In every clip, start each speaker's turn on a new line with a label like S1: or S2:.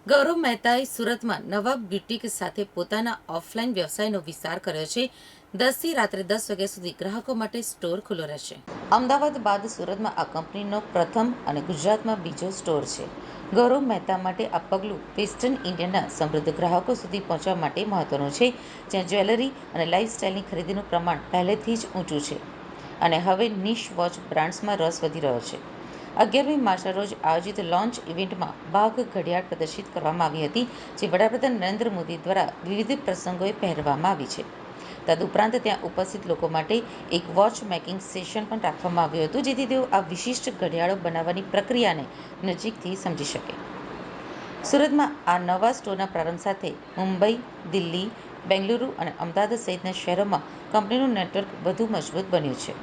S1: ગૌરવ મહેતાએ સુરતમાં નવા બ્યુટીક સાથે પોતાના ઓફલાઈન વ્યવસાયનો વિસ્તાર કર્યો છે। 10થી રાત્રે 10 વાગ્યા સુધી ગ્રાહકો માટે સ્ટોર ખુલ્લો રહેશે। અમદાવાદ બાદ સુરતમાં આ કંપનીનો પ્રથમ અને ગુજરાતમાં બીજો સ્ટોર છે। ગૌરવ મહેતા માટે આ પગલું વેસ્ટર્ન ઇન્ડિયાના સમૃદ્ધ ગ્રાહકો સુધી પહોંચવા માટે મહત્વનું છે, જ્યાં જ્વેલરી અને લાઇફસ્ટાઇલની ખરીદીનું પ્રમાણ પહેલેથી જ ઊંચું છે અને હવે નિશ વોચ બ્રાન્ડ્સમાં રસ વધી રહ્યો છે। 11મી માર્ચના રોજ આયોજિત લોન્ચ ઇવેન્ટમાં બાઘ ઘડિયાળ પ્રદર્શિત કરવામાં આવી હતી, જે વડાપ્રધાન નરેન્દ્ર મોદી દ્વારા વિવિધ પ્રસંગોએ પહેરવામાં આવી છે। તદુપરાંત ત્યાં ઉપસ્થિત લોકો માટે એક વોચ મેકિંગ સેશન પણ રાખવામાં આવ્યું હતું, જેથી તેઓ આ વિશિષ્ટ ઘડિયાળો બનાવવાની પ્રક્રિયાને નજીકથી સમજી શકે। સુરતમાં આ નવા સ્ટોરના પ્રારંભ સાથે મુંબઈ, દિલ્હી, બેંગલુરુ અને અમદાવાદ સહિતના શહેરોમાં કંપનીનું નેટવર્ક વધુ મજબૂત બન્યું છે।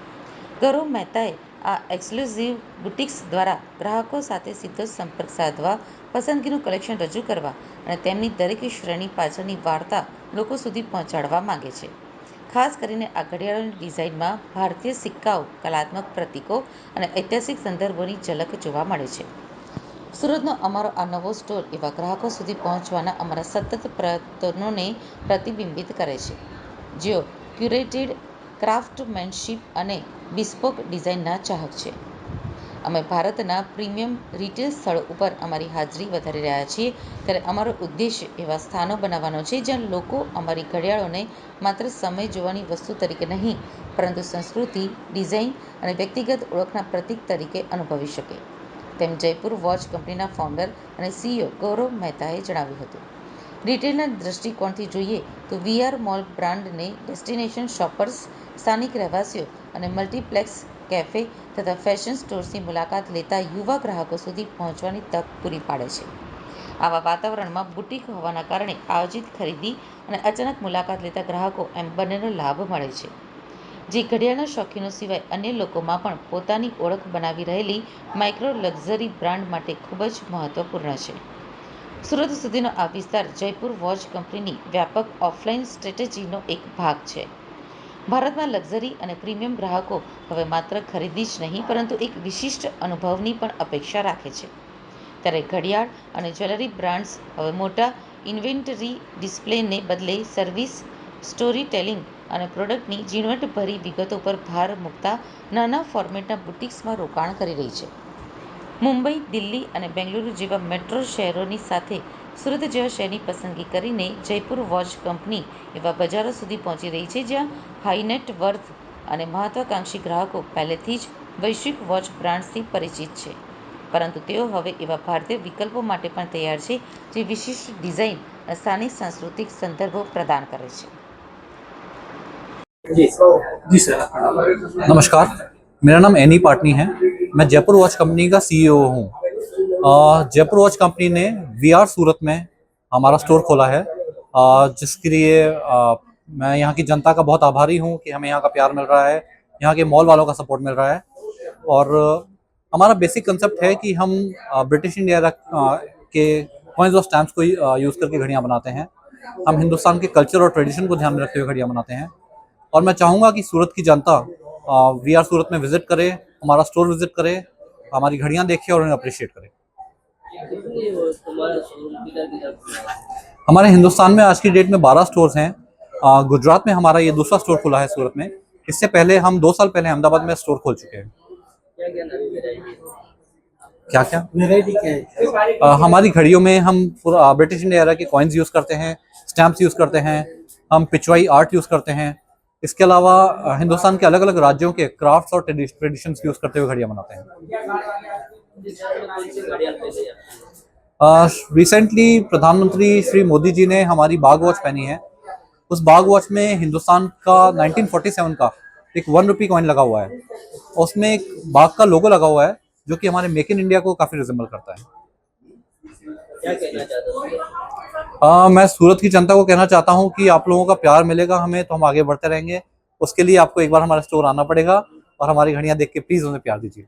S1: ગૌરવ મહેતાએ આ એક્સક્લુઝિવ બુટિક્સ દ્વારા ગ્રાહકો સાથે સીધો સંપર્ક સાધવા, પસંદગીનું કલેક્શન રજૂ કરવા અને તેમની દરેક શ્રેણી પાછળની વાર્તા લોકો સુધી પહોંચાડવા માંગે છે। ખાસ કરીને આ ઘડિયાળોની ડિઝાઇનમાં ભારતીય સિક્કાઓ, કલાત્મક પ્રતીકો અને ઐતિહાસિક સંદર્ભોની ઝલક જોવા મળે છે। સુરતનો અમારો આ નવો સ્ટોર એવા ગ્રાહકો સુધી પહોંચવાના અમારા સતત પ્રયત્નોને પ્રતિબિંબિત કરે છે, જેઓ ક્યુરેટેડ ક્રાફ્ટમેનશિપ અને બિસ્પોક ડિઝાઇનના ચાહક છે। અમે ભારતના પ્રીમિયમ રિટેલ સ્થળો ઉપર અમારી હાજરી વધારી રહ્યા છીએ, ત્યારે અમારો ઉદ્દેશ્ય એવા સ્થાનો બનાવવાનો છે જ્યાં લોકો અમારી ઘડિયાળોને માત્ર સમય જોવાની વસ્તુ તરીકે નહીં, પરંતુ સંસ્કૃતિ, ડિઝાઇન અને વ્યક્તિગત ઓળખના પ્રતીક તરીકે અનુભવી શકે, તેમ જયપુર વોચ કંપનીના ફાઉન્ડર અને સીઈઓ ગૌરવ મહેતાએ જણાવ્યું હતું। રિટેલના દૃષ્ટિકોણથી જોઈએ તો વીઆર મોલ બ્રાન્ડને ડેસ્ટિનેશન શોપર્સ, સ્થાનિક રહેવાસીઓ અને મલ્ટીપ્લેક્સ, કેફે તથા ફેશન સ્ટોર્સની મુલાકાત લેતા યુવા ગ્રાહકો સુધી પહોંચવાની તક પૂરી પાડે છે। આવા વાતાવરણમાં બુટીક હોવાના કારણે આયોજિત ખરીદી અને અચાનક મુલાકાત લેતા ગ્રાહકો એમ બંનેનો લાભ મળે છે, જે ઘડિયાળના શોખીનો સિવાય અન્ય લોકોમાં પણ પોતાની ઓળખ બનાવી રહેલી માઇક્રો લક્ઝરી બ્રાન્ડ માટે ખૂબ જ મહત્વપૂર્ણ છે। સુરત સુધીનો આ વિસ્તાર જયપુર વોચ કંપનીની વ્યાપક ઓફલાઇન સ્ટ્રેટેજીનો એક ભાગ છે। ભારતમાં લક્ઝરી અને પ્રીમિયમ ગ્રાહકો હવે માત્ર ખરીદી જ નહીં, પરંતુ એક વિશિષ્ટ અનુભવની પણ અપેક્ષા રાખે છે, ત્યારે ઘડિયાળ અને જ્વેલરી બ્રાન્ડ્સ હવે મોટા ઇન્વેન્ટરી ડિસ્પ્લેને બદલે સર્વિસ, સ્ટોરી ટેલિંગ અને પ્રોડક્ટની ઝીણવટભરી વિગતો પર ભાર મૂકતા નાના ફોર્મેટના બુટિક્સમાં રોકાણ કરી રહી છે। મુંબઈ, દિલ્હી અને બેંગલુરુ જેવા મેટ્રો શહેરોની સાથે સુરત જેવા શહેરની પસંદગી કરીને જયપુર વોચ કંપની એવા બજારો સુધી પહોંચી રહી છે, જ્યાં હાઈ-નેટ વર્થ અને મહત્વાકાંક્ષી ગ્રાહકો પહેલેથી જ વૈશ્વિક વોચ બ્રાન્ડ્સથી પરિચિત છે, પરંતુ તેઓ હવે એવા ભારતીય વિકલ્પો માટે પણ તૈયાર છે, જે વિશિષ્ટ ડિઝાઇન અને સ્થાનિક સાંસ્કૃતિક સંદર્ભો પ્રદાન કરે છે।
S2: जी जी सर। नमस्कार, मेरा नाम एनी पाटनी है। मैं जयपुर वॉच कंपनी का सीईओ हूँ। जयपुर वॉच कंपनी ने वीआर सूरत में हमारा स्टोर खोला है, जिसके लिए मैं यहाँ की जनता का बहुत आभारी हूँ कि हमें यहाँ का प्यार मिल रहा है, यहाँ के मॉल वालों का सपोर्ट मिल रहा है। और हमारा बेसिक कंसेप्ट है कि हम ब्रिटिश इंडिया के कॉइन्स और स्टैम्प्स को यूज़ करके घड़ियाँ बनाते हैं। हम हिंदुस्तान के कल्चर और ट्रेडिशन को ध्यान में रखते हुए घड़ियाँ बनाते हैं, और मैं चाहूँगा कि सूरत की जनता वीआर सूरत में विजिट करे, हमारा स्टोर विजिट करे, हमारी घड़ियाँ देखे और उन्हें अप्रिशिएट करे। हमारे हिंदुस्तान में आज की डेट में 12 स्टोर्स हैं। गुजरात में हमारा ये दूसरा स्टोर खुला है सूरत में। इससे पहले हम 2 साल पहले अहमदाबाद में स्टोर खोल चुके हैं। क्या क्या वैरायटी क्या है? हमारी घड़ियों में हम पूरा ब्रिटिश इंडिया एरा के कॉइन्स यूज़ करते हैं, स्टैम्प्स यूज़ करते हैं, हम पिचवाई आर्ट यूज़ करते हैं। इसके अलावा हिंदुस्तान के अलग अलग राज्यों के क्राफ्ट्स और ट्रेडिशंस यूज़ करते हुए घड़ियाँ बनाते हैं। रिसेंटली प्रधानमंत्री श्री मोदी जी ने हमारी बाघ वॉच पहनी है। उस बाघ वॉच में हिंदुस्तान का 1947 का एक 1 रुपी कॉइन लगा हुआ है। उसमें एक बाघ का लोगो लगा हुआ है, जो कि हमारे मेक इन इंडिया को काफ़ी रिजेंबल करता है। क्या कहना चाहते हो? मैं सूरत की जनता को कहना चाहता हूँ कि आप लोगों का प्यार मिलेगा हमें, तो हम आगे बढ़ते रहेंगे। उसके लिए आपको एक बार हमारे स्टोर आना पड़ेगा और हमारी घड़ियाँ देख के प्लीज़ उन्हें प्यार दीजिए।